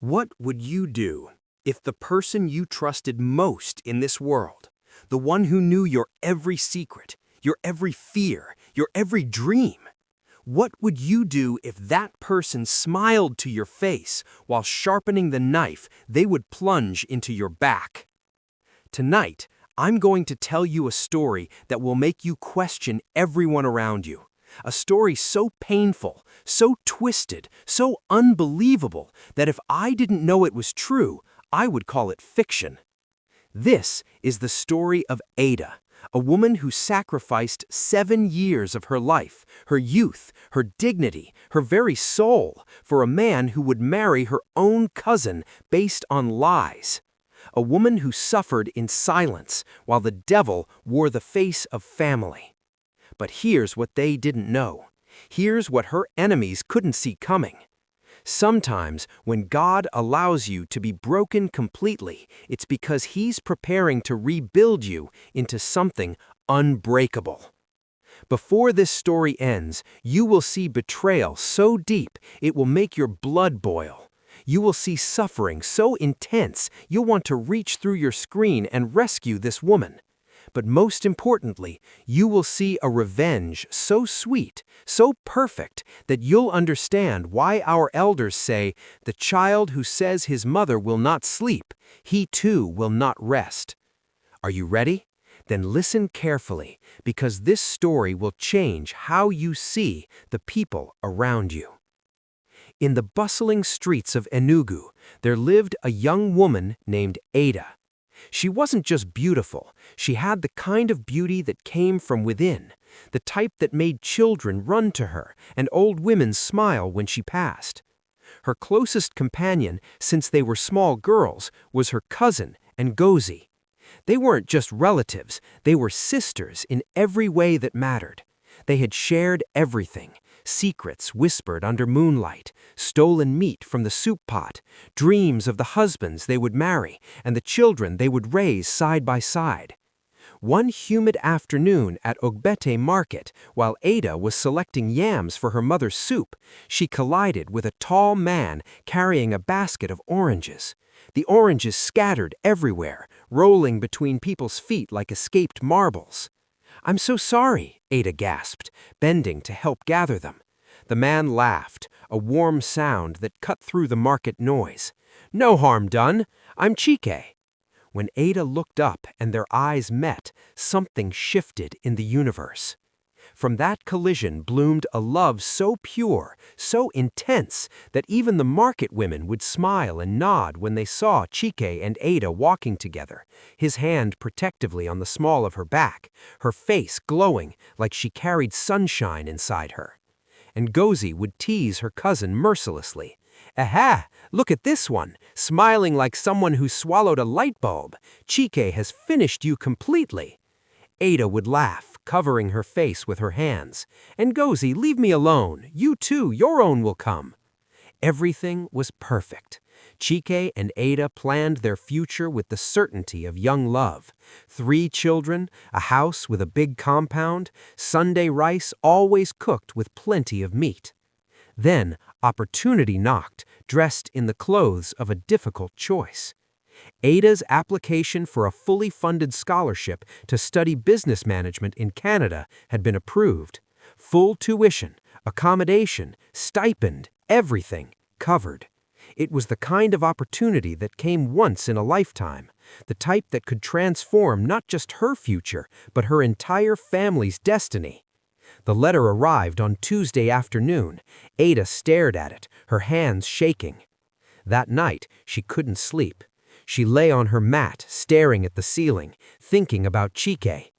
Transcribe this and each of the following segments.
What would you do if the person you trusted most in this world, the one who knew your every secret, your every fear, your every dream, what would you do if that person smiled to your face while sharpening the knife they would plunge into your back? Tonight, I'm going to tell you a story that will make you question everyone around you. A story so painful, so twisted, so unbelievable that if I didn't know it was true, I would call it fiction. This is the story of Ada, a woman who sacrificed 7 years of her life, her youth, her dignity, her very soul, for a man who would marry her own cousin based on lies. A woman who suffered in silence while the devil wore the face of family. But here's what they didn't know. Here's what her enemies couldn't see coming. Sometimes, when God allows you to be broken completely, it's because He's preparing to rebuild you into something unbreakable. Before this story ends, you will see betrayal so deep it will make your blood boil. You will see suffering so intense you'll want to reach through your screen and rescue this woman. But most importantly, you will see a revenge so sweet, so perfect, that you'll understand why our elders say, "The child who says his mother will not sleep, he too will not rest." Are you ready? Then listen carefully, because this story will change how you see the people around you. In the bustling streets of Enugu, there lived a young woman named Ada. She wasn't just beautiful, she had the kind of beauty that came from within, the type that made children run to her and old women smile when she passed. Her closest companion, since they were small girls, was her cousin, Ngozi. They weren't just relatives, they were sisters in every way that mattered. They had shared everything. Secrets whispered under moonlight, stolen meat from the soup pot, dreams of the husbands they would marry, and the children they would raise side by side. One humid afternoon at Ogbete Market, while Ada was selecting yams for her mother's soup, she collided with a tall man carrying a basket of oranges. The oranges scattered everywhere, rolling between people's feet like escaped marbles. "I'm so sorry," Ada gasped, bending to help gather them. The man laughed, a warm sound that cut through the market noise. "No harm done. I'm Chike." When Ada looked up and their eyes met, something shifted in the universe. From that collision bloomed a love so pure, so intense, that even the market women would smile and nod when they saw Chike and Ada walking together, his hand protectively on the small of her back, her face glowing like she carried sunshine inside her. And Ngozi would tease her cousin mercilessly. "Aha! Look at this one, smiling like someone who swallowed a light bulb. Chike has finished you completely." Ada would laugh, covering her face with her hands. "Ngozi, leave me alone. You too, your own will come." Everything was perfect. Chike and Ada planned their future with the certainty of young love. 3 children, a house with a big compound, Sunday rice always cooked with plenty of meat. Then opportunity knocked, dressed in the clothes of a difficult choice. Ada's application for a fully funded scholarship to study business management in Canada had been approved. Full tuition, accommodation, stipend, everything covered. It was the kind of opportunity that came once in a lifetime, the type that could transform not just her future, but her entire family's destiny. The letter arrived on Tuesday afternoon. Ada stared at it, her hands shaking. That night, she couldn't sleep. She lay on her mat, staring at the ceiling, thinking about Chike.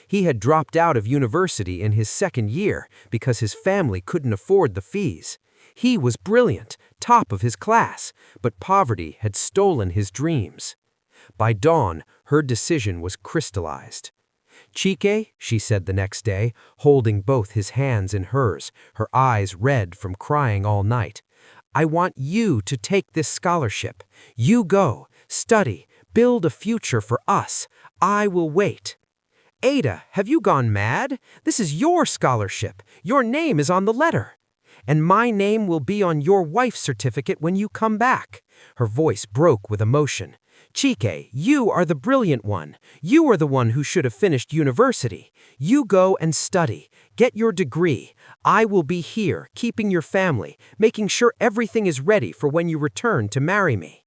He had dropped out of university in his 2nd year because his family couldn't afford the fees. He was brilliant, top of his class, but poverty had stolen his dreams. By dawn, her decision was crystallized. "Chike," she said the next day, holding both his hands in hers, her eyes red from crying all night, "I want you to take this scholarship. You go, study, build a future for us. I will wait." "Ada, have you gone mad? This is your scholarship. Your name is on the letter." And my name will be on your wife's certificate when you come back." Her voice broke with emotion. "Chike, you are the brilliant one. You are the one who should have finished university. You go and study. Get your degree. I will be here, keeping your family, making sure everything is ready for when you return to marry me."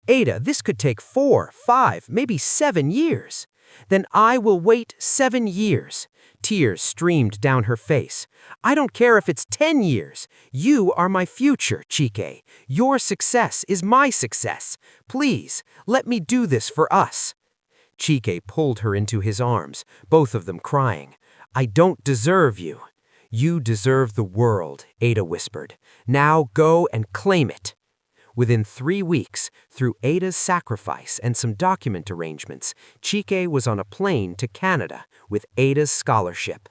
"Ada, this could take 4, 5, maybe 7 years." "Then I will wait 7 years." Tears streamed down her face. "I don't care if it's 10 years. You are my future, Chike. Your success is my success. Please, let me do this for us." Chike pulled her into his arms, both of them crying. "I don't deserve you." "You deserve the world," Ada whispered. "Now go and claim it." Within 3 weeks, through Ada's sacrifice and some document arrangements, Chike was on a plane to Canada with Ada's scholarship.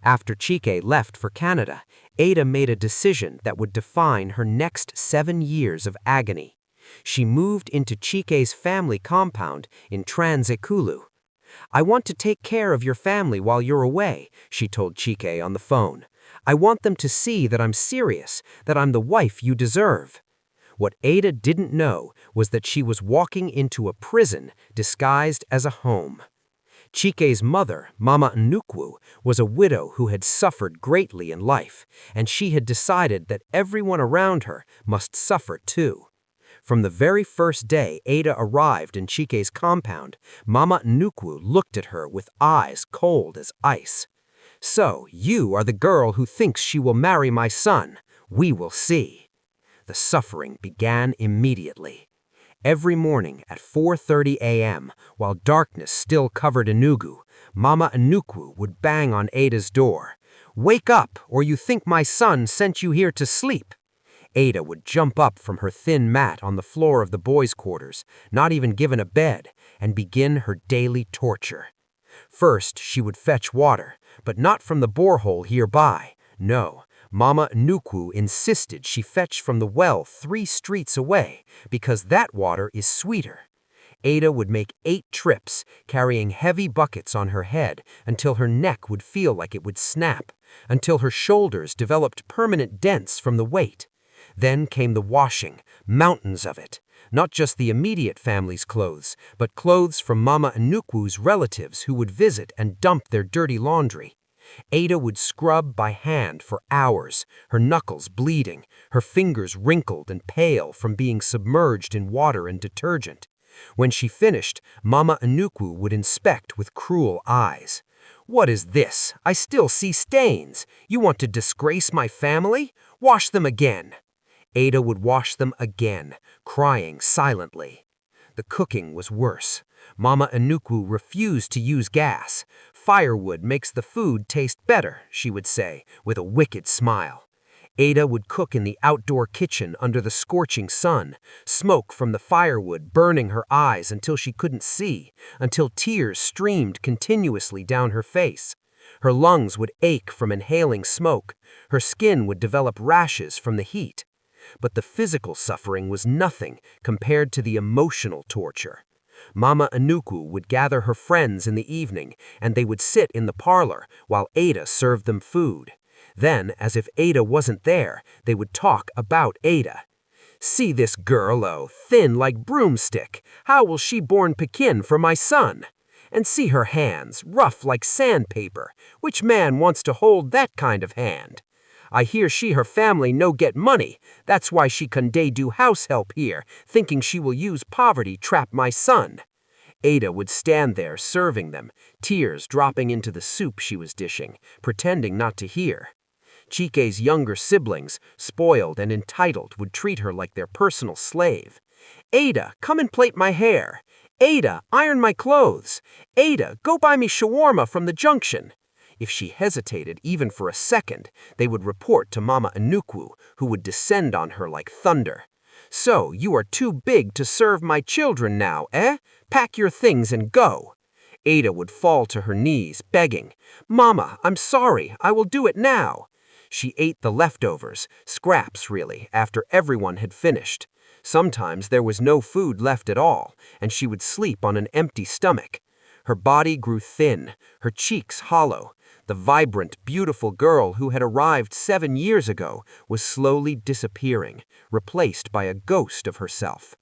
After Chike left for Canada, Ada made a decision that would define her next 7 years of agony. She moved into Chike's family compound in Trans-Ekulu. "I want to take care of your family while you're away," she told Chike on the phone. "I want them to see that I'm serious, that I'm the wife you deserve." What Ada didn't know was that she was walking into a prison disguised as a home. Chike's mother, Mama Nnukwu, was a widow who had suffered greatly in life, and she had decided that everyone around her must suffer too. From the very first day Ada arrived in Chike's compound, Mama Nnukwu looked at her with eyes cold as ice. "So, you are the girl who thinks she will marry my son. We will see." The suffering began immediately. Every morning at 4:30 a.m., while darkness still covered Enugu, Mama Nnukwu would bang on Ada's door. "Wake up, or you think my son sent you here to sleep." Ada would jump up from her thin mat on the floor of the boys' quarters, not even given a bed, and begin her daily torture. First, she would fetch water, but not from the borehole nearby. No, Mama Nnukwu insisted she fetch from the well 3 streets away, because that water is sweeter. Ada would make 8 trips, carrying heavy buckets on her head until her neck would feel like it would snap, until her shoulders developed permanent dents from the weight. Then came the washing, mountains of it. Not just the immediate family's clothes, but clothes from Mama Nnukwu's relatives who would visit and dump their dirty laundry. Ada would scrub by hand for hours, her knuckles bleeding, her fingers wrinkled and pale from being submerged in water and detergent. When she finished, Mama Nnukwu would inspect with cruel eyes. "What is this? I still see stains. You want to disgrace my family? Wash them again." Ada would wash them again, crying silently. The cooking was worse. Mama Nnukwu refused to use gas. "Firewood makes the food taste better," she would say, with a wicked smile. Ada would cook in the outdoor kitchen under the scorching sun, smoke from the firewood burning her eyes until she couldn't see, until tears streamed continuously down her face. Her lungs would ache from inhaling smoke. Her skin would develop rashes from the heat. But the physical suffering was nothing compared to the emotional torture. Mama Nnukwu would gather her friends in the evening, and they would sit in the parlor while Ada served them food. Then, as if Ada wasn't there, they would talk about Ada. "See this girl, oh, thin like broomstick. How will she born Pekin for my son? And see her hands, rough like sandpaper. Which man wants to hold that kind of hand? I hear her family no get money. That's why she can do house help here, thinking she will use poverty trap my son." Ada would stand there serving them, tears dropping into the soup she was dishing, pretending not to hear. Chike's younger siblings, spoiled and entitled, would treat her like their personal slave. "Ada, come and plait my hair. Ada, iron my clothes. Ada, go buy me shawarma from the junction." If she hesitated even for a second, they would report to Mama Nnukwu, who would descend on her like thunder. "So, you are too big to serve my children now, eh? Pack your things and go." Ada would fall to her knees, begging, "Mama, I'm sorry, I will do it now." She ate the leftovers, scraps really, after everyone had finished. Sometimes there was no food left at all, and she would sleep on an empty stomach. Her body grew thin, her cheeks hollow. The vibrant, beautiful girl who had arrived 7 years ago was slowly disappearing, replaced by a ghost of herself.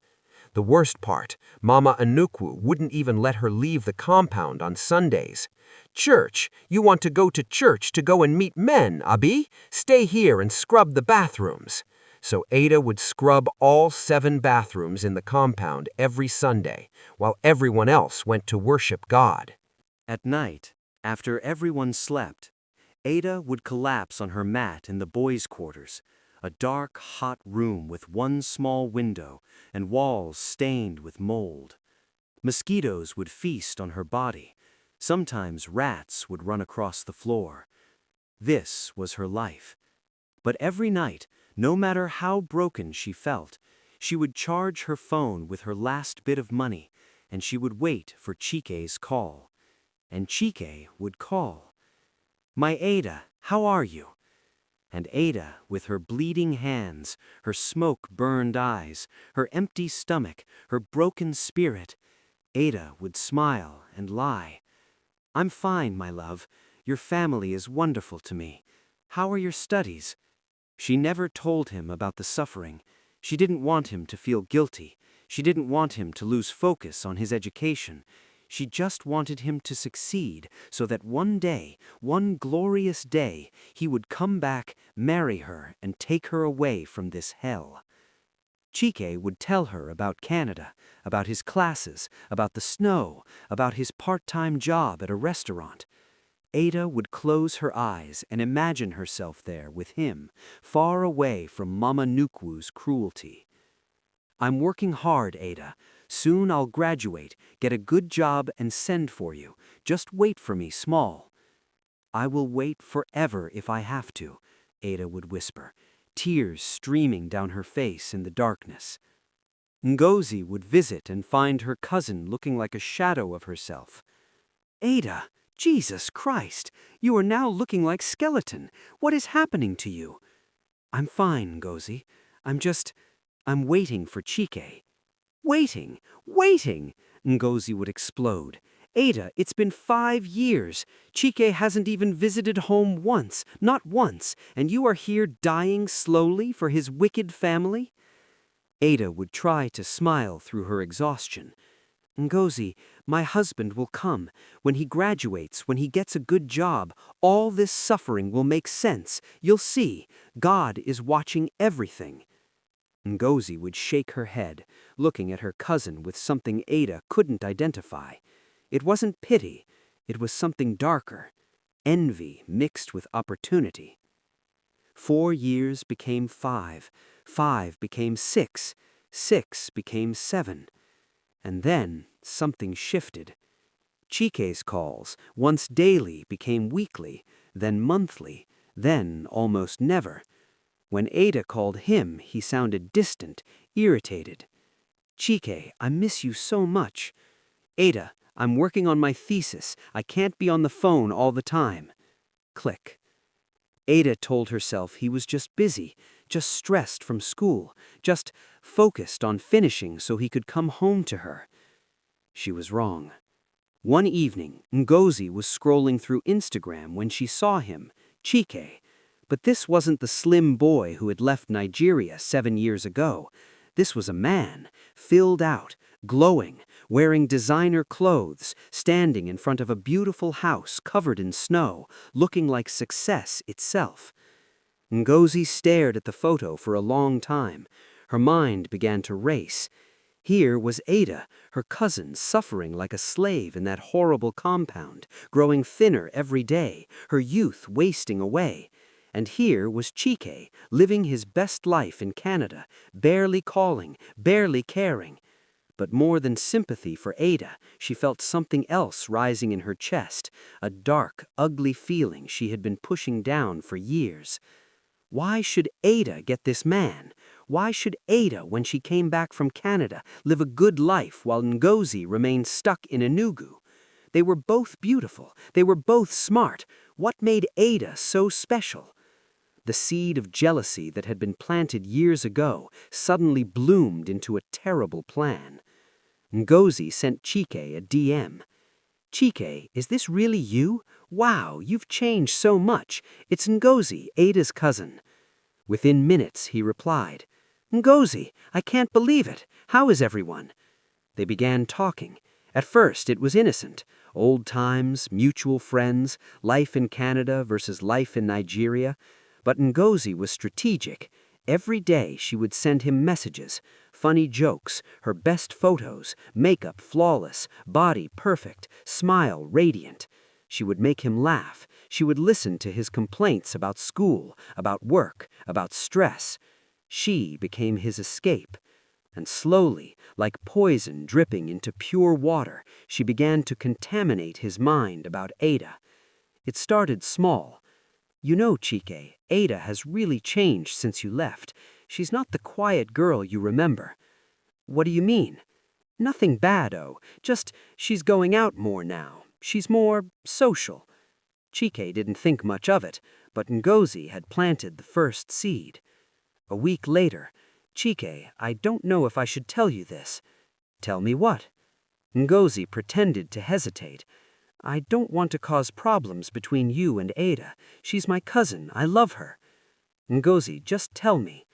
The worst part, Mama Anukwu wouldn't even let her leave the compound on Sundays. "Church? You want to go to church to go and meet men, Abi? Stay here and scrub the bathrooms." So Ada would scrub all 7 bathrooms in the compound every Sunday, while everyone else went to worship God. At night, after everyone slept, Ada would collapse on her mat in the boys' quarters, a dark, hot room with one small window and walls stained with mold. Mosquitoes would feast on her body. Sometimes rats would run across the floor. This was her life. But every night, no matter how broken she felt, she would charge her phone with her last bit of money, and she would wait for Chike's call. And Chike would call. "My Ada, how are you?" And Ada, with her bleeding hands, her smoke-burned eyes, her empty stomach, her broken spirit, Ada would smile and lie. "I'm fine, my love. Your family is wonderful to me. How are your studies?" She never told him about the suffering. She didn't want him to feel guilty. She didn't want him to lose focus on his education. She just wanted him to succeed so that one day, one glorious day, he would come back, marry her, and take her away from this hell. Chike would tell her about Canada, about his classes, about the snow, about his part-time job at a restaurant. Ada would close her eyes and imagine herself there with him, far away from Mama Nukwu's cruelty. "I'm working hard, Ada. Soon I'll graduate, get a good job, and send for you. Just wait for me, small." "I will wait forever if I have to," Ada would whisper, tears streaming down her face in the darkness. Ngozi would visit and find her cousin looking like a shadow of herself. "Ada, Jesus Christ, you are now looking like skeleton. What is happening to you?" "I'm fine, Ngozi. I'm waiting for Chike." "Waiting, waiting!" Ngozi would explode. "Ada, it's been 5 years. Chike hasn't even visited home once, not once, and you are here dying slowly for his wicked family?" Ada would try to smile through her exhaustion. "Ngozi, my husband will come. When he graduates, when he gets a good job, all this suffering will make sense. You'll see. God is watching everything." Ngozi would shake her head, looking at her cousin with something Ada couldn't identify. It wasn't pity, it was something darker. Envy mixed with opportunity. 4 years became 5, 5 became 6, 6 became 7. And then something shifted. Chike's calls, once daily, became weekly, then monthly, then almost never. When Ada called him, he sounded distant, irritated. "Chike, I miss you so much." "Ada, I'm working on my thesis. I can't be on the phone all the time." Click. Ada told herself he was just busy, just stressed from school, just focused on finishing so he could come home to her. She was wrong. One evening, Ngozi was scrolling through Instagram when she saw him, Chike. But this wasn't the slim boy who had left Nigeria 7 years ago. This was a man, filled out, glowing, wearing designer clothes, standing in front of a beautiful house covered in snow, looking like success itself. Ngozi stared at the photo for a long time. Her mind began to race. Here was Ada, her cousin, suffering like a slave in that horrible compound, growing thinner every day, her youth wasting away. And here was Chike, living his best life in Canada, barely calling, barely caring. But more than sympathy for Ada, she felt something else rising in her chest, a dark, ugly feeling she had been pushing down for years. Why should Ada get this man? Why should Ada, when she came back from Canada, live a good life while Ngozi remained stuck in Enugu? They were both beautiful. They were both smart. What made Ada so special? The seed of jealousy that had been planted years ago suddenly bloomed into a terrible plan. Ngozi sent Chike a DM. Chike, is this really you? Wow, you've changed so much. It's Ngozi, Ada's cousin. Within minutes, he replied, Ngozi, I can't believe it. How is everyone? They began talking. At first, it was innocent. Old times, mutual friends, life in Canada versus life in Nigeria. But Ngozi was strategic. Every day she would send him messages, funny jokes, her best photos, makeup flawless, body perfect, smile radiant. She would make him laugh. She would listen to his complaints about school, about work, about stress. She became his escape. And slowly, like poison dripping into pure water, she began to contaminate his mind about Ada. It started small. You know, Chike, Ada has really changed since you left. She's not the quiet girl you remember. What do you mean? Nothing bad, just she's going out more now. She's more social. Chike didn't think much of it, but Ngozi had planted the first seed. A week later, Chike, I don't know if I should tell you this. Tell me what? Ngozi pretended to hesitate. I don't want to cause problems between you and Ada. She's my cousin. I love her. Ngozi, just tell me.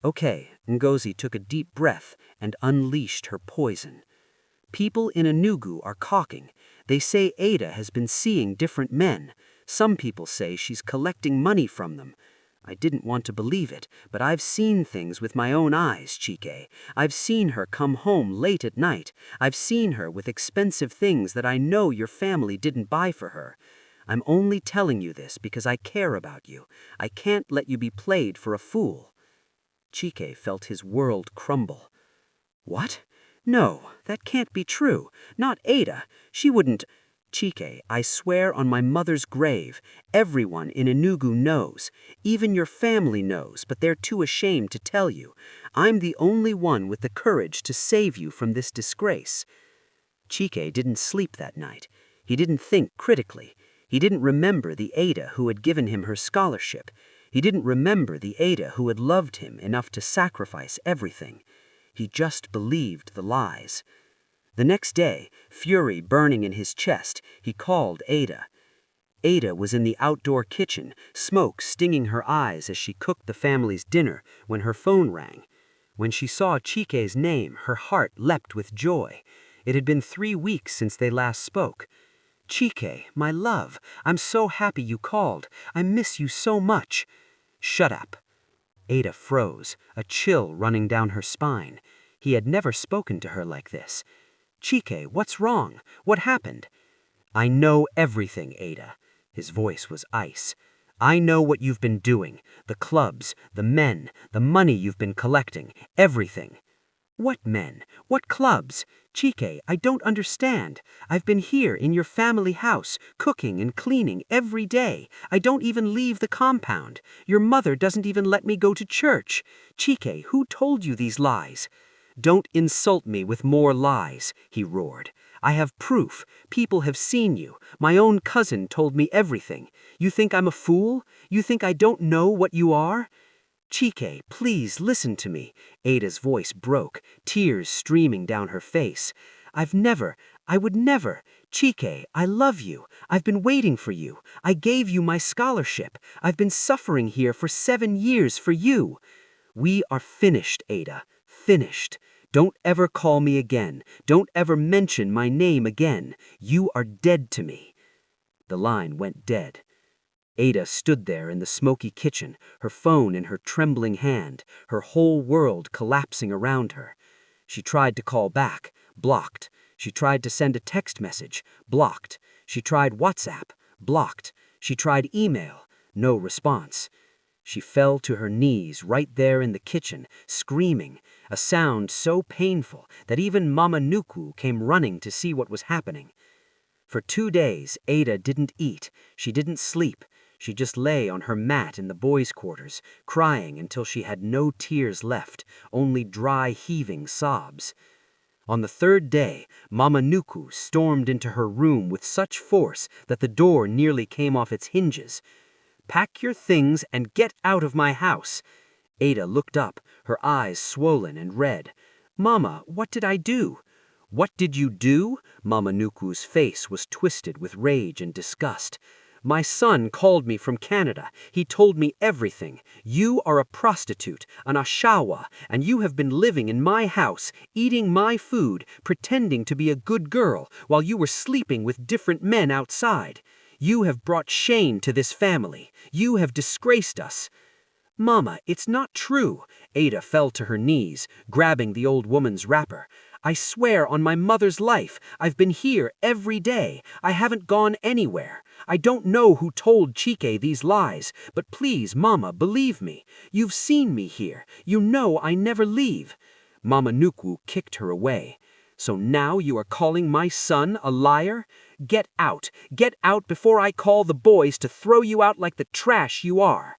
Okay, Ngozi took a deep breath and unleashed her poison. People in Enugu are caulking. They say Ada has been seeing different men. Some people say she's collecting money from them. I didn't want to believe it, but I've seen things with my own eyes, Chike. I've seen her come home late at night. I've seen her with expensive things that I know your family didn't buy for her. I'm only telling you this because I care about you. I can't let you be played for a fool. Chike felt his world crumble. What? No, that can't be true. Not Ada. She wouldn't. Chike, I swear on my mother's grave, everyone in Enugu knows. Even your family knows, but they're too ashamed to tell you. I'm the only one with the courage to save you from this disgrace. Chike didn't sleep that night. He didn't think critically. He didn't remember the Ada who had given him her scholarship. He didn't remember the Ada who had loved him enough to sacrifice everything. He just believed the lies. The next day, fury burning in his chest, he called Ada. Ada was in the outdoor kitchen, smoke stinging her eyes as she cooked the family's dinner, when her phone rang. When she saw Chike's name, her heart leapt with joy. It had been 3 weeks since they last spoke. Chike, my love, I'm so happy you called. I miss you so much. Shut up. Ada froze, a chill running down her spine. He had never spoken to her like this. Chike, what's wrong? What happened? I know everything, Ada. His voice was ice. I know what you've been doing. The clubs, the men, the money you've been collecting, everything. What men? What clubs? Chike, I don't understand. I've been here in your family house, cooking and cleaning every day. I don't even leave the compound. Your mother doesn't even let me go to church. Chike, who told you these lies? Don't insult me with more lies, he roared. I have proof. People have seen you. My own cousin told me everything. You think I'm a fool? You think I don't know what you are? Chike, please listen to me. Ada's voice broke, tears streaming down her face. I would never. Chike, I love you. I've been waiting for you. I gave you my scholarship. I've been suffering here for 7 years for you. We are finished, Ada. Finished. Don't ever call me again. Don't ever mention my name again. You are dead to me. The line went dead. Ada stood there in the smoky kitchen, her phone in her trembling hand, her whole world collapsing around her. She tried to call back, blocked. She tried to send a text message, blocked. She tried WhatsApp, blocked. She tried email, no response. She fell to her knees right there in the kitchen, screaming, a sound so painful that even Mama Nuku came running to see what was happening. For 2 days, Ada didn't eat. She didn't sleep. She just lay on her mat in the boys' quarters, crying until she had no tears left, only dry, heaving sobs. On the 3rd day, Mama Nuku stormed into her room with such force that the door nearly came off its hinges. Pack your things and get out of my house. Ada looked up, her eyes swollen and red. Mama, what did I do? What did you do? Mama Nuku's face was twisted with rage and disgust. My son called me from Canada. He told me everything. You are a prostitute, an ashawa, and you have been living in my house, eating my food, pretending to be a good girl, while you were sleeping with different men outside. You have brought shame to this family. You have disgraced us. Mama, it's not true. Ada fell to her knees, grabbing the old woman's wrapper. I swear on my mother's life, I've been here every day. I haven't gone anywhere. I don't know who told Chike these lies, but please, Mama, believe me. You've seen me here. You know I never leave. Mama Nuku kicked her away. So now you are calling my son a liar? Get out. Get out before I call the boys to throw you out like the trash you are.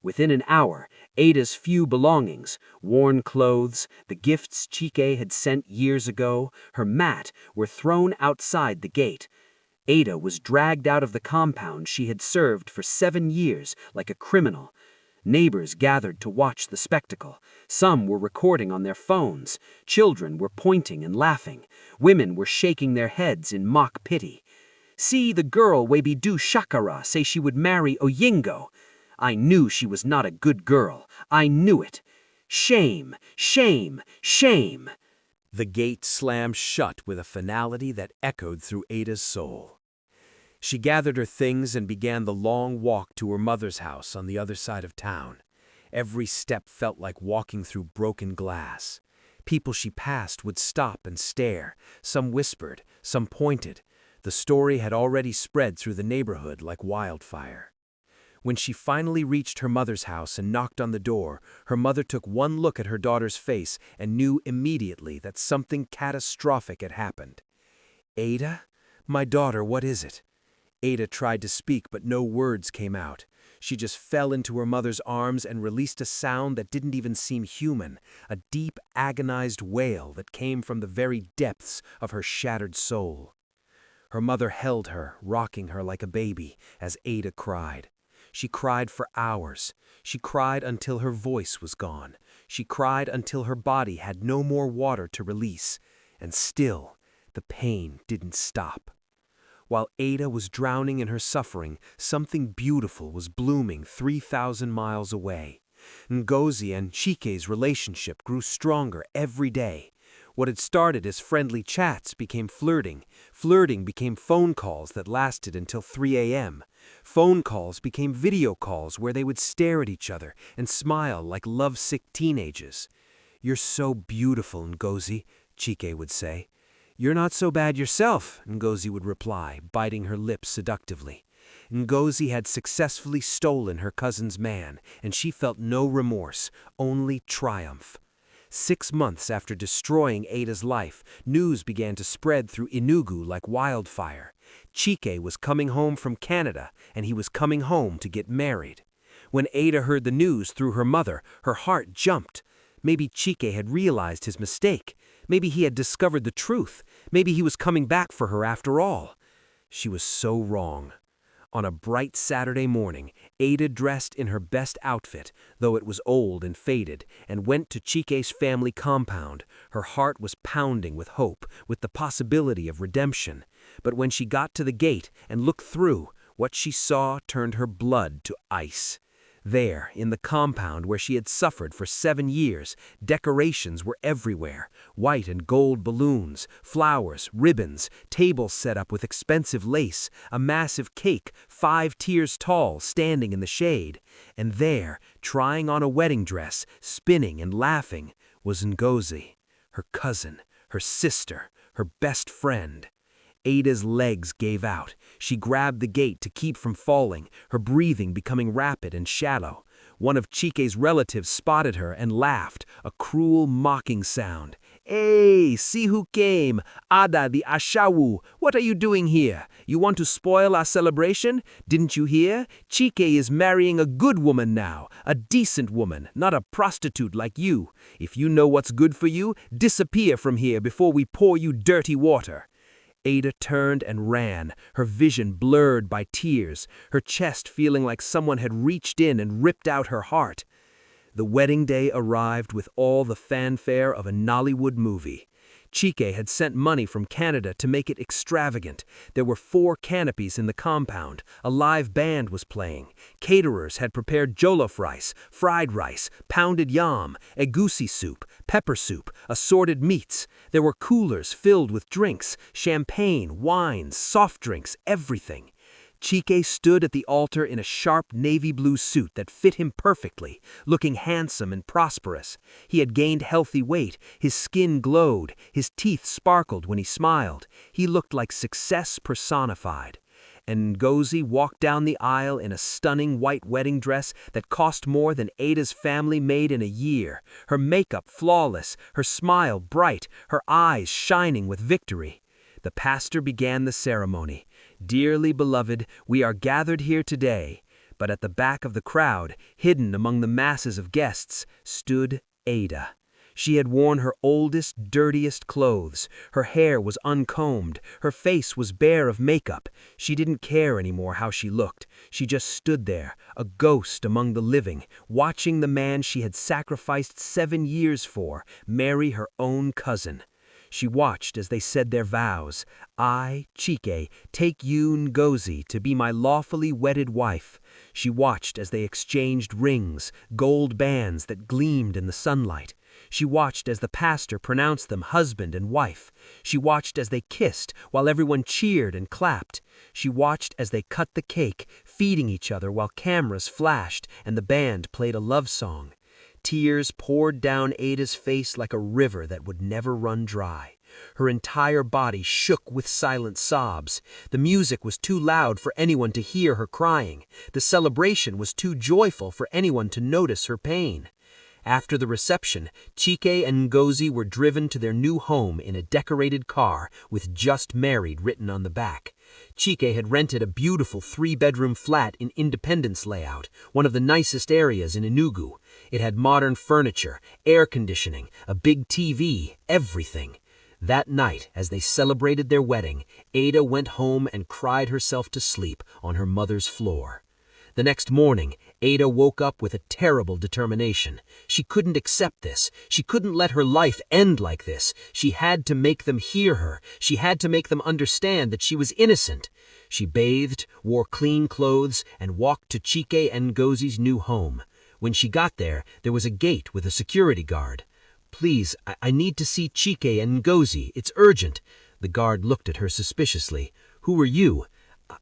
Within an hour, Ada's few belongings, worn clothes, the gifts Chike had sent years ago, her mat, were thrown outside the gate. Ada was dragged out of the compound she had served for 7 years like a criminal. Neighbors gathered to watch the spectacle. Some were recording on their phones. Children were pointing and laughing. Women were shaking their heads in mock pity. See the girl Webi do Shakara say she would marry Oyingo. I knew she was not a good girl. I knew it. Shame, shame, shame. The gate slammed shut with a finality that echoed through Ada's soul. She gathered her things and began the long walk to her mother's house on the other side of town. Every step felt like walking through broken glass. People she passed would stop and stare. Some whispered, some pointed. The story had already spread through the neighborhood like wildfire. When she finally reached her mother's house and knocked on the door, her mother took one look at her daughter's face and knew immediately that something catastrophic had happened. "Ada? My daughter, what is it?" Ada tried to speak, but no words came out. She just fell into her mother's arms and released a sound that didn't even seem human, a deep, agonized wail that came from the very depths of her shattered soul. Her mother held her, rocking her like a baby, as Ada cried. She cried for hours. She cried until her voice was gone. She cried until her body had no more water to release. And still, the pain didn't stop. While Ada was drowning in her suffering, something beautiful was blooming 3,000 miles away. Ngozi and Chike's relationship grew stronger every day. What had started as friendly chats became flirting. Flirting became phone calls that lasted until 3 a.m. Phone calls became video calls where they would stare at each other and smile like lovesick teenagers. "You're so beautiful, Ngozi," Chike would say. "You're not so bad yourself," Ngozi would reply, biting her lips seductively. Ngozi had successfully stolen her cousin's man, and she felt no remorse, only triumph. 6 months after destroying Ada's life, news began to spread through Enugu like wildfire. Chike was coming home from Canada, and he was coming home to get married. When Ada heard the news through her mother, her heart jumped. Maybe Chike had realized his mistake. Maybe he had discovered the truth. Maybe he was coming back for her after all. She was so wrong. On a bright Saturday morning, Ada dressed in her best outfit, though it was old and faded, and went to Chike's family compound. Her heart was pounding with hope, with the possibility of redemption. But when she got to the gate and looked through, what she saw turned her blood to ice. There, in the compound where she had suffered for 7 years, decorations were everywhere. White and gold balloons, flowers, ribbons, tables set up with expensive lace, a massive cake 5 tiers tall standing in the shade. And there, trying on a wedding dress, spinning and laughing, was Ngozi, her cousin, her sister, her best friend. Ada's legs gave out. She grabbed the gate to keep from falling, her breathing becoming rapid and shallow. One of Chike's relatives spotted her and laughed, a cruel, mocking sound. "Hey, see who came! Ada the Ashawu! What are you doing here? You want to spoil our celebration? Didn't you hear? Chike is marrying a good woman now, a decent woman, not a prostitute like you. If you know what's good for you, disappear from here before we pour you dirty water." Ada turned and ran, her vision blurred by tears, her chest feeling like someone had reached in and ripped out her heart. The wedding day arrived with all the fanfare of a Nollywood movie. Chike had sent money from Canada to make it extravagant. There were 4 canopies in the compound. A live band was playing. Caterers had prepared jollof rice, fried rice, pounded yam, egusi soup, pepper soup, assorted meats. There were coolers filled with drinks, champagne, wines, soft drinks, everything. Chike stood at the altar in a sharp navy blue suit that fit him perfectly, looking handsome and prosperous. He had gained healthy weight, his skin glowed, his teeth sparkled when he smiled. He looked like success personified. And Ngozi walked down the aisle in a stunning white wedding dress that cost more than Ada's family made in a year, her makeup flawless, her smile bright, her eyes shining with victory. The pastor began the ceremony. "Dearly beloved, we are gathered here today." But at the back of the crowd, hidden among the masses of guests, stood Ada. She had worn her oldest, dirtiest clothes. Her hair was uncombed. Her face was bare of makeup. She didn't care anymore how she looked. She just stood there, a ghost among the living, watching the man she had sacrificed 7 years for marry her own cousin. She watched as they said their vows. "I, Chike, take you, Ngozi, to be my lawfully wedded wife." She watched as they exchanged rings, gold bands that gleamed in the sunlight. She watched as the pastor pronounced them husband and wife. She watched as they kissed while everyone cheered and clapped. She watched as they cut the cake, feeding each other while cameras flashed and the band played a love song. Tears poured down Ada's face like a river that would never run dry. Her entire body shook with silent sobs. The music was too loud for anyone to hear her crying. The celebration was too joyful for anyone to notice her pain. After the reception, Chike and Ngozi were driven to their new home in a decorated car with "Just Married" written on the back. Chike had rented a beautiful 3-bedroom flat in Independence layout, one of the nicest areas in Enugu. It had modern furniture, air conditioning, a big TV, everything. That night, as they celebrated their wedding, Ada went home and cried herself to sleep on her mother's floor. The next morning, Ada woke up with a terrible determination. She couldn't accept this. She couldn't let her life end like this. She had to make them hear her. She had to make them understand that she was innocent. She bathed, wore clean clothes, and walked to Chike and Ngozi's new home. When she got there, there was a gate with a security guard. "Please, I need to see Chike and Ngozi. It's urgent." The guard looked at her suspiciously. "Who are you?"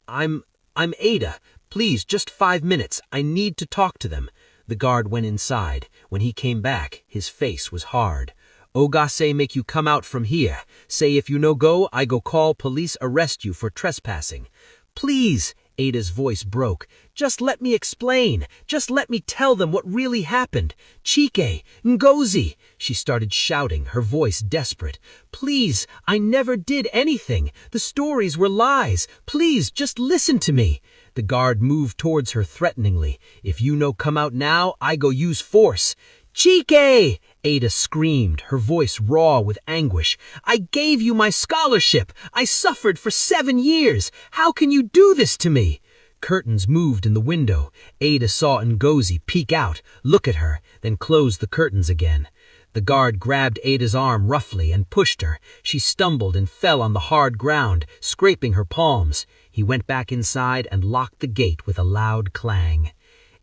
I'm Ada. Please, just 5 minutes. I need to talk to them." The guard went inside. When he came back, his face was hard. "Oga say make you come out from here. Say if you no go, I go call police arrest you for trespassing." "Please," Ada's voice broke. "Just let me explain. Just let me tell them what really happened. Chike, Ngozi." She started shouting, her voice desperate. "Please, I never did anything. The stories were lies. Please, just listen to me." The guard moved towards her threateningly. "If you no come out now, I go use force." "Chike!" Ada screamed, her voice raw with anguish. "I gave you my scholarship. I suffered for 7 years. How can you do this to me?" Curtains moved in the window. Ada saw Ngozi peek out, look at her, then close the curtains again. The guard grabbed Ada's arm roughly and pushed her. She stumbled and fell on the hard ground, scraping her palms. He went back inside and locked the gate with a loud clang.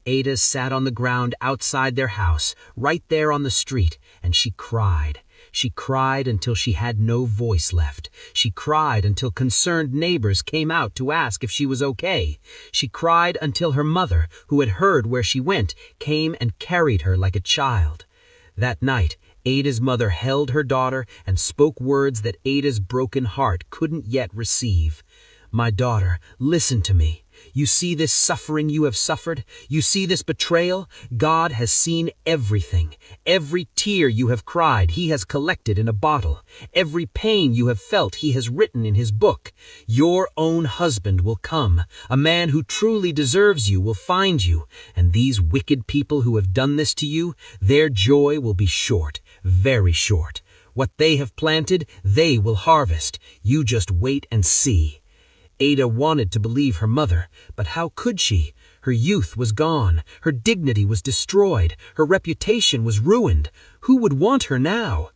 Ada sat on the ground outside their house, right there on the street, and she cried. She cried until she had no voice left. She cried until concerned neighbors came out to ask if she was okay. She cried until her mother, who had heard where she went, came and carried her like a child. That night, Ada's mother held her daughter and spoke words that Ada's broken heart couldn't yet receive. "My daughter, listen to me. You see this suffering you have suffered? You see this betrayal? God has seen everything. Every tear you have cried, He has collected in a bottle. Every pain you have felt, He has written in His book. Your own husband will come. A man who truly deserves you will find you. And these wicked people who have done this to you, their joy will be short, very short. What they have planted, they will harvest. You just wait and see." Ada wanted to believe her mother, but how could she? Her youth was gone, her dignity was destroyed, her reputation was ruined. Who would want her now?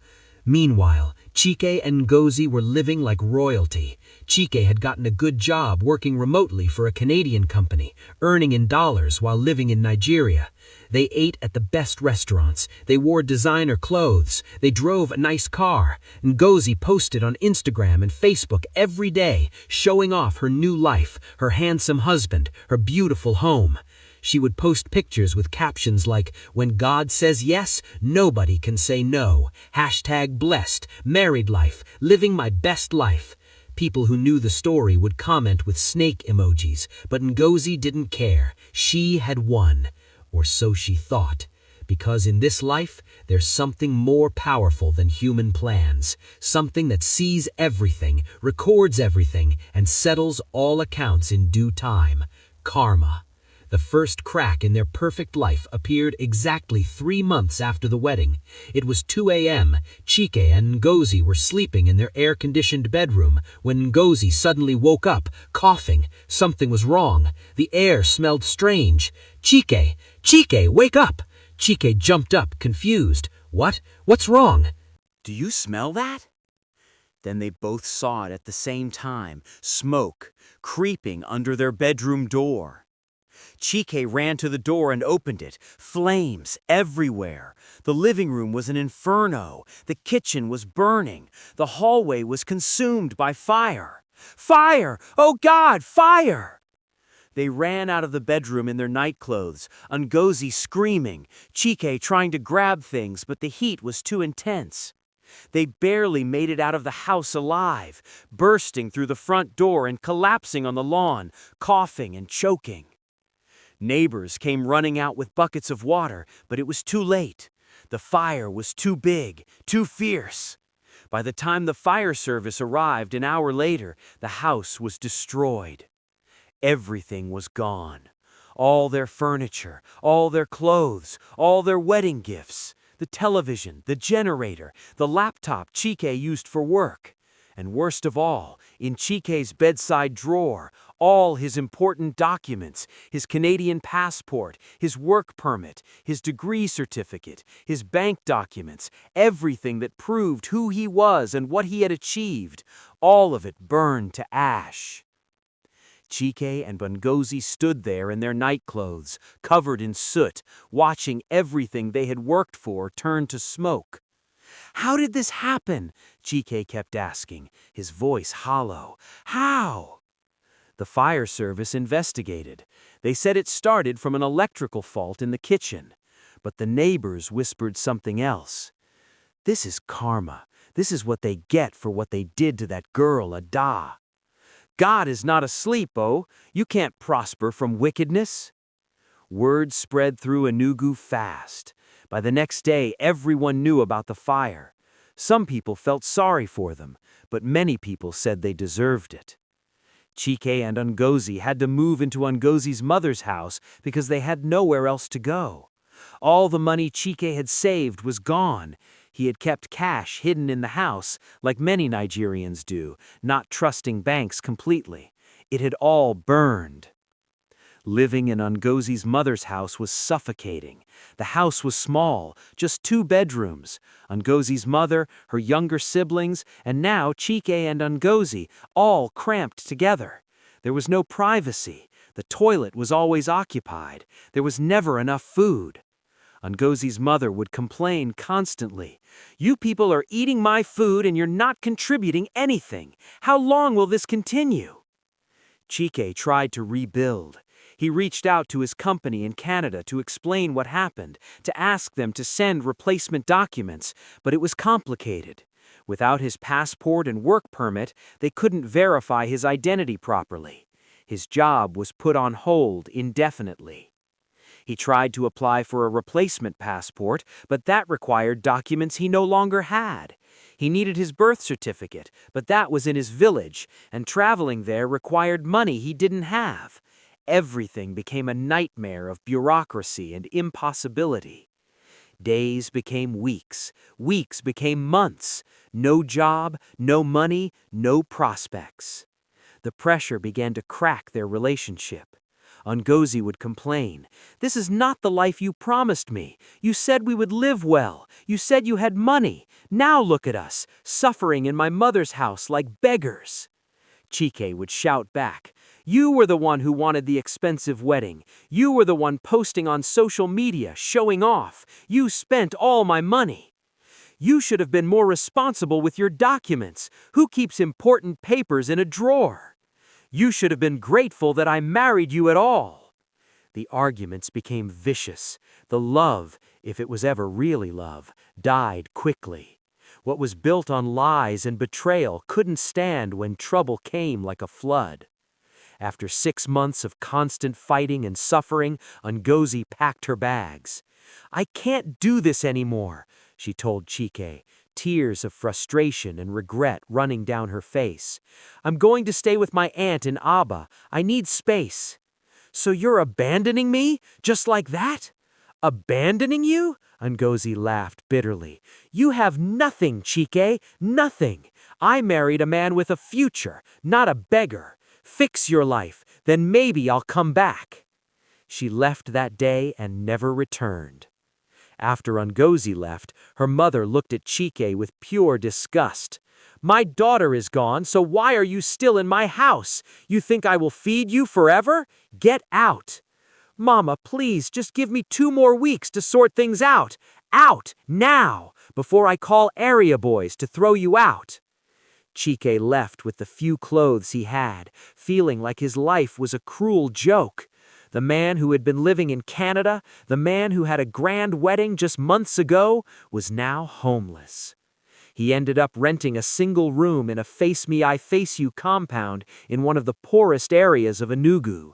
Meanwhile, Chike and Ngozi were living like royalty. Chike had gotten a good job working remotely for a Canadian company, earning in dollars while living in Nigeria. They ate at the best restaurants, they wore designer clothes, they drove a nice car. Ngozi posted on Instagram and Facebook every day, showing off her new life, her handsome husband, her beautiful home. She would post pictures with captions like, "When God says yes, nobody can say no. #blessed, married life, living my best life." People who knew the story would comment with snake emojis, but Ngozi didn't care. She had won. Or so she thought. Because in this life, there's something more powerful than human plans. Something that sees everything, records everything, and settles all accounts in due time. Karma. The first crack in their perfect life appeared exactly 3 months after the wedding. It was 2 a.m. Chike and Ngozi were sleeping in their air-conditioned bedroom when Ngozi suddenly woke up, coughing. Something was wrong. The air smelled strange. "Chike! Chike, wake up!" Chike jumped up, confused. "What? What's wrong?" Do you smell that? Then they both saw it at the same time, smoke creeping under their bedroom door. Chike ran to the door and opened it. Flames everywhere. The living room was an inferno. The kitchen was burning. The hallway was consumed by fire. Fire! Oh God, fire! They ran out of the bedroom in their nightclothes, Ngozi screaming, Chike trying to grab things, but the heat was too intense. They barely made it out of the house alive, bursting through the front door and collapsing on the lawn, coughing and choking. Neighbors came running out with buckets of water, but it was too late. The fire was too big, too fierce. By the time the fire service arrived an hour later, the house was destroyed. Everything was gone. All their furniture, all their clothes, all their wedding gifts, the television, the generator, the laptop Chike used for work. And worst of all, in Chike's bedside drawer, all his important documents, his Canadian passport, his work permit, his degree certificate, his bank documents, everything that proved who he was and what he had achieved, all of it burned to ash. Chike and Ngozi stood there in their nightclothes, covered in soot, watching everything they had worked for turn to smoke. "How did this happen?" Chike kept asking, his voice hollow. "How?" The fire service investigated. They said it started from an electrical fault in the kitchen. But the neighbors whispered something else. "This is karma. This is what they get for what they did to that girl, Ada. God is not asleep, oh. You can't prosper from wickedness." Word spread through Enugu fast. By the next day, everyone knew about the fire. Some people felt sorry for them, but many people said they deserved it. Chike and Ngozi had to move into Ngozi's mother's house because they had nowhere else to go. All the money Chike had saved was gone. He had kept cash hidden in the house, like many Nigerians do, not trusting banks completely. It had all burned. Living in Ngozi's mother's house was suffocating. The house was small, just 2 bedrooms. Ngozi's mother, her younger siblings, and now Chike and Ngozi, all cramped together. There was no privacy. The toilet was always occupied. There was never enough food. Ngozi's mother would complain constantly. "You people are eating my food and you're not contributing anything. How long will this continue?" Chike tried to rebuild. He reached out to his company in Canada to explain what happened, to ask them to send replacement documents, but it was complicated. Without his passport and work permit, they couldn't verify his identity properly. His job was put on hold indefinitely. He tried to apply for a replacement passport, but that required documents he no longer had. He needed his birth certificate, but that was in his village, and traveling there required money he didn't have. Everything became a nightmare of bureaucracy and impossibility. Days became weeks, weeks became months. No job, no money, no prospects. The pressure began to crack their relationship. Ngozi would complain. "This is not the life you promised me. You said we would live well. You said you had money. Now look at us, suffering in my mother's house like beggars." Chike would shout back, "You were the one who wanted the expensive wedding. You were the one posting on social media, showing off. You spent all my money. You should have been more responsible with your documents. Who keeps important papers in a drawer? You should have been grateful that I married you at all." The arguments became vicious. The love, if it was ever really love, died quickly. What was built on lies and betrayal couldn't stand when trouble came like a flood. After 6 months of constant fighting and suffering, Ngozi packed her bags. "I can't do this anymore," she told Chike, tears of frustration and regret running down her face. "I'm going to stay with my aunt in Aba. I need space." "So you're abandoning me? Just like that?" "Abandoning you?" Ngozi laughed bitterly. "You have nothing, Chike, nothing. I married a man with a future, not a beggar. Fix your life, then maybe I'll come back." She left that day and never returned. After Ngozi left, her mother looked at Chike with pure disgust. "My daughter is gone, so why are you still in my house? You think I will feed you forever? Get out." "Mama, please, just give me 2 more weeks to sort things out. Out, now, before I call area boys to throw you out." Chike left with the few clothes he had, feeling like his life was a cruel joke. The man who had been living in Canada, the man who had a grand wedding just months ago, was now homeless. He ended up renting a single room in a Face Me I Face You compound in one of the poorest areas of Enugu.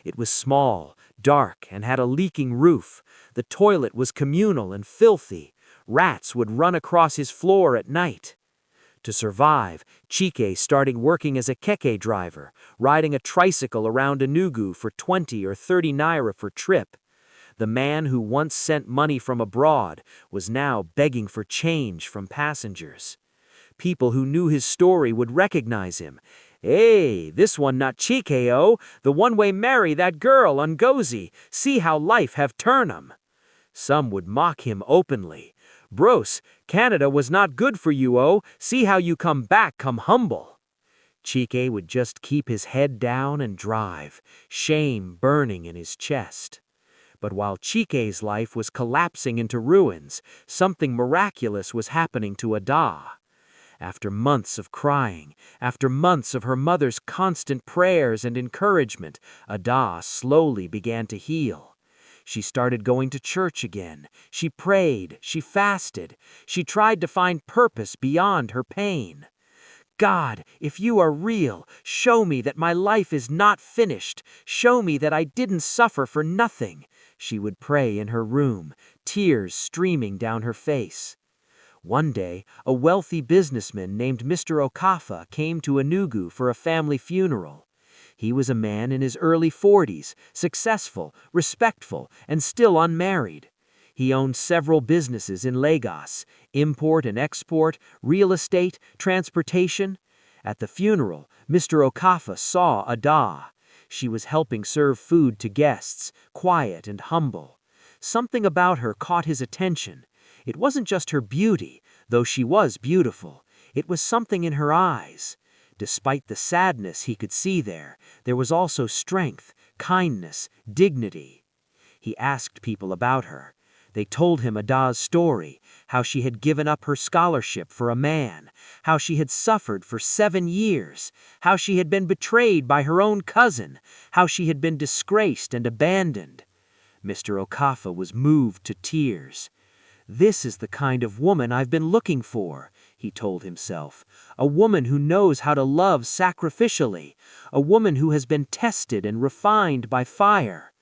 It was small, dark, and had a leaking roof. The toilet was communal and filthy. Rats would run across his floor at night. To survive, Chike started working as a keke driver, riding a tricycle around Enugu for 20 or 30 naira per trip. The man who once sent money from abroad was now begging for change from passengers. People who knew his story would recognize him. "Hey, this one not Chike, the one way marry that girl, Ngozi. See how life have turned him." Some would mock him openly. "Bros, Canada was not good for you, see how you come back come humble." Chike would just keep his head down and drive, shame burning in his chest. But while Chike's life was collapsing into ruins, something miraculous was happening to Ada. After months of crying, after months of her mother's constant prayers and encouragement, Ada slowly began to heal. She started going to church again. She prayed, she fasted. She tried to find purpose beyond her pain. "God, if you are real, show me that my life is not finished. Show me that I didn't suffer for nothing," she would pray in her room, tears streaming down her face. One day, a wealthy businessman named Mr. Okafa came to Enugu for a family funeral. He was a man in his early 40s, successful, respectful, and still unmarried. He owned several businesses in Lagos, import and export, real estate, transportation. At the funeral, Mr. Okafa saw Ada. She was helping serve food to guests, quiet and humble. Something about her caught his attention. It wasn't just her beauty, though she was beautiful. It was something in her eyes. Despite the sadness he could see there was also strength, kindness, dignity. He asked people about her. They told him Ada's story, how she had given up her scholarship for a man, how she had suffered for 7 years, how she had been betrayed by her own cousin, how she had been disgraced and abandoned. Mr. Okafa was moved to tears. "This is the kind of woman I've been looking for," he told himself. "A woman who knows how to love sacrificially, a woman who has been tested and refined by fire."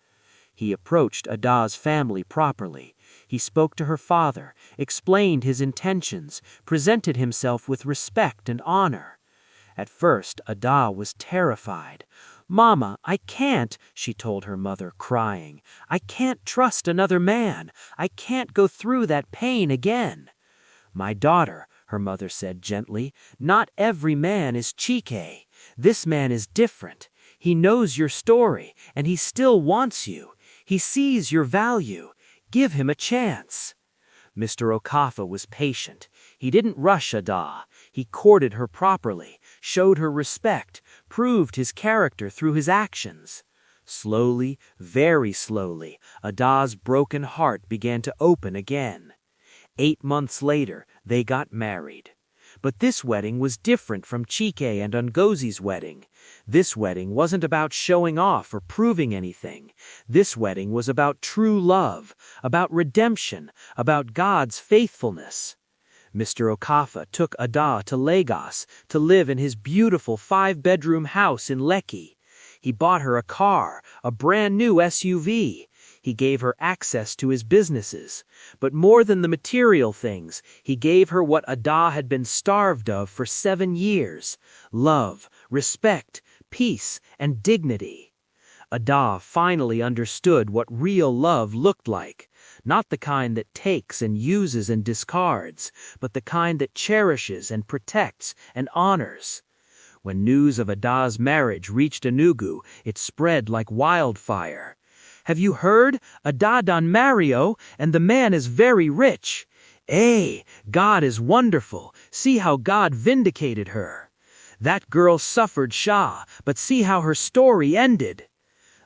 He approached Ada's family properly. He spoke to her father, explained his intentions, presented himself with respect and honor. At first, Ada was terrified. "Mama, I can't," she told her mother, crying. "I can't trust another man. I can't go through that pain again." "My daughter," her mother said gently, "not every man is Chike. This man is different. He knows your story, and he still wants you. He sees your value. Give him a chance." Mr. Okafa was patient. He didn't rush Ada. He courted her properly, showed her respect, proved his character through his actions. Slowly, very slowly, Ada's broken heart began to open again. 8 months later, they got married. But this wedding was different from Chike and Ngozi's wedding. This wedding wasn't about showing off or proving anything. This wedding was about true love, about redemption, about God's faithfulness. Mr. Okafa took Ada to Lagos to live in his beautiful 5-bedroom house in Lekki. He bought her a car, a brand new SUV. He gave her access to his businesses. But more than the material things, he gave her what Ada had been starved of for 7 years: love, respect, peace, and dignity. Ada finally understood what real love looked like. Not the kind that takes and uses and discards, but the kind that cherishes and protects and honors. When news of Ada's marriage reached Enugu, it spread like wildfire. "Have you heard? Ada done Mario, and the man is very rich. Eh, God is wonderful. See how God vindicated her. That girl suffered Shah, but see how her story ended."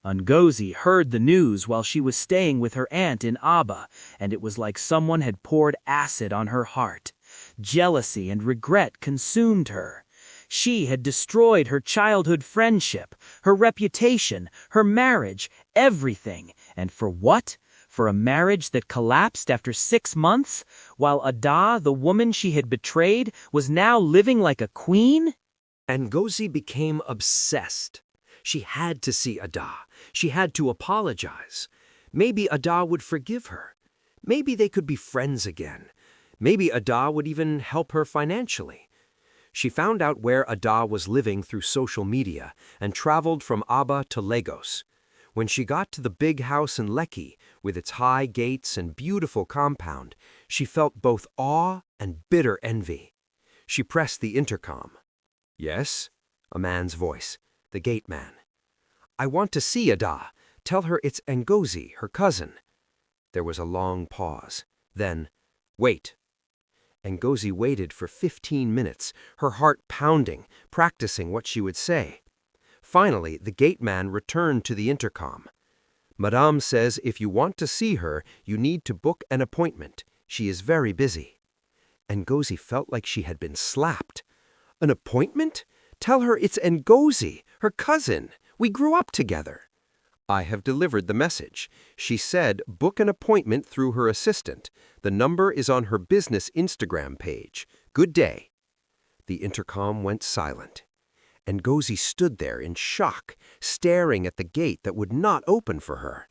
Ngozi heard the news while she was staying with her aunt in Aba, and it was like someone had poured acid on her heart. Jealousy and regret consumed her. She had destroyed her childhood friendship, her reputation, her marriage, everything. And for what? For a marriage that collapsed after 6 months, while Ada, the woman she had betrayed, was now living like a queen? Ngozi became obsessed. She had to see Ada. She had to apologize. Maybe Ada would forgive her. Maybe they could be friends again. Maybe Ada would even help her financially. She found out where Ada was living through social media and traveled from Aba to Lagos. When she got to the big house in Lekki, with its high gates and beautiful compound, she felt both awe and bitter envy. She pressed the intercom. "Yes?" A man's voice, the gate man. "I want to see Ada. Tell her it's Ngozi, her cousin." There was a long pause. Then, "Wait." Ngozi waited for 15 minutes, her heart pounding, practicing what she would say. Finally, the gate man returned to the intercom. "Madame says if you want to see her, you need to book an appointment. She is very busy." Ngozi felt like she had been slapped. "An appointment? Tell her it's Ngozi, her cousin. We grew up together." "I have delivered the message. She said book an appointment through her assistant. The number is on her business Instagram page. Good day." The intercom went silent. Ngozi stood there in shock, staring at the gate that would not open for her.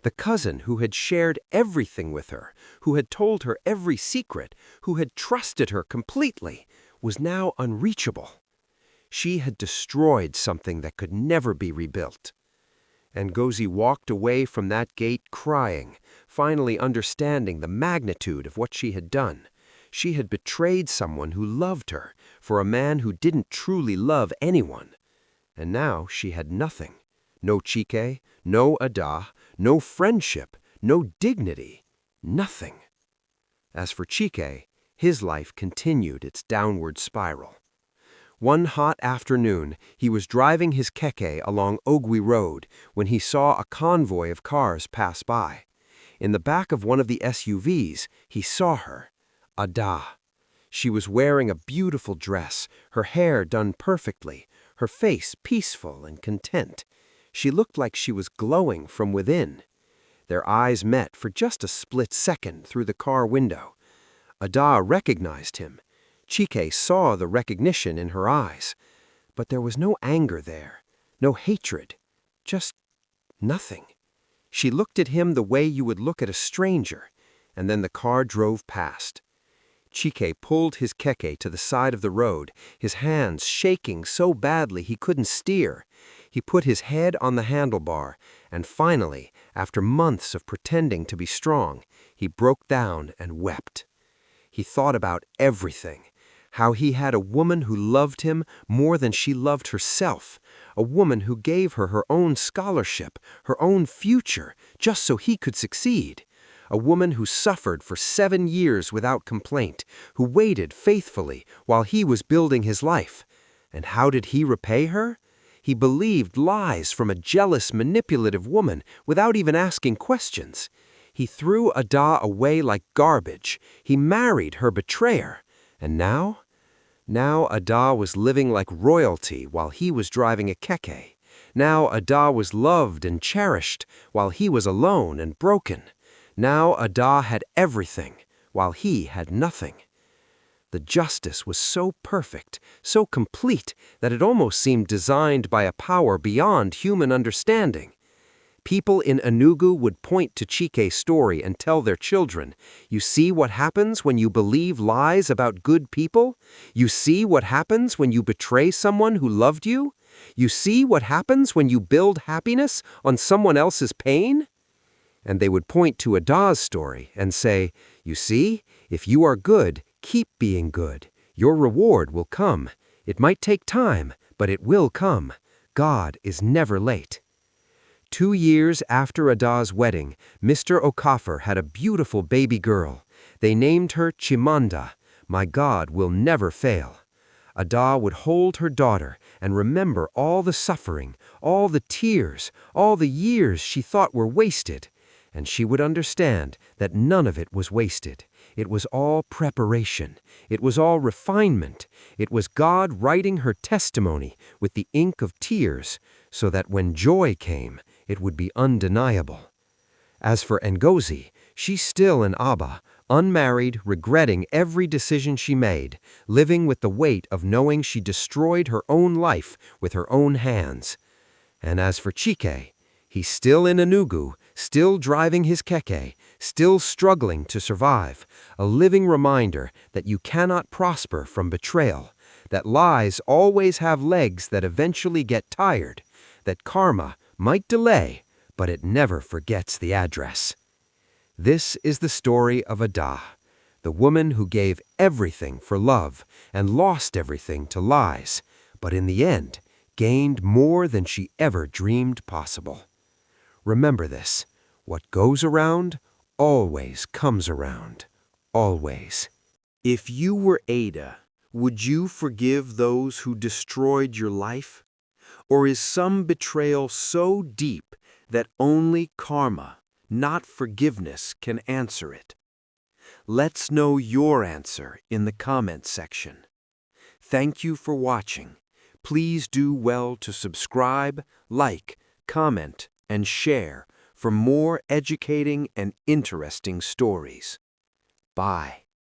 The cousin who had shared everything with her, who had told her every secret, who had trusted her completely, was now unreachable. She had destroyed something that could never be rebuilt. Ngozi walked away from that gate crying, finally understanding the magnitude of what she had done. She had betrayed someone who loved her for a man who didn't truly love anyone. And now she had nothing. No Chike, no Ada, no friendship, no dignity, nothing. As for Chike, his life continued its downward spiral. One hot afternoon, he was driving his keke along Ogwi Road when he saw a convoy of cars pass by. In the back of one of the SUVs, he saw her, Ada. She was wearing a beautiful dress, her hair done perfectly, her face peaceful and content. She looked like she was glowing from within. Their eyes met for just a split second through the car window. Ada recognized him. Chike saw the recognition in her eyes. But there was no anger there, no hatred, just nothing. She looked at him the way you would look at a stranger, and then the car drove past. Chike pulled his keke to the side of the road, his hands shaking so badly he couldn't steer. He put his head on the handlebar, and finally, after months of pretending to be strong, he broke down and wept. He thought about everything, how he had a woman who loved him more than she loved herself, a woman who gave her her own scholarship, her own future, just so he could succeed, a woman who suffered for 7 years without complaint, who waited faithfully while he was building his life. And how did he repay her? He believed lies from a jealous, manipulative woman without even asking questions. He threw Ada away like garbage. He married her betrayer. And now? Now Ada was living like royalty while he was driving a Chike. Now Ada was loved and cherished while he was alone and broken. Now Ada had everything while he had nothing. The justice was so perfect, so complete, that it almost seemed designed by a power beyond human understanding. People in Enugu would point to Chike's story and tell their children, "You see what happens when you believe lies about good people? You see what happens when you betray someone who loved you? You see what happens when you build happiness on someone else's pain?" And they would point to Ada's story and say, "You see, if you are good, keep being good. Your reward will come. It might take time, but it will come. God is never late." 2 years after Ada's wedding, Mr. Okafor had a beautiful baby girl. They named her Chimanda. My God will never fail. Ada would hold her daughter and remember all the suffering, all the tears, all the years she thought were wasted. And she would understand that none of it was wasted. It was all preparation. It was all refinement. It was God writing her testimony with the ink of tears, so that when joy came, it would be undeniable. As for Ngozi, she's still in Aba, unmarried, regretting every decision she made, living with the weight of knowing she destroyed her own life with her own hands. And as for Chike, he's still in Enugu, still driving his Chike, still struggling to survive, a living reminder that you cannot prosper from betrayal, that lies always have legs that eventually get tired, that karma might delay, but it never forgets the address. This is the story of Ada, the woman who gave everything for love and lost everything to lies, but in the end gained more than she ever dreamed possible. Remember this: what goes around always comes around. Always. If you were Ada, would you forgive those who destroyed your life? Or is some betrayal so deep that only karma, not forgiveness, can answer it? Let's know your answer in the comments section. Thank you for watching. Please do well to subscribe, like, comment, and share for more educating and interesting stories. Bye.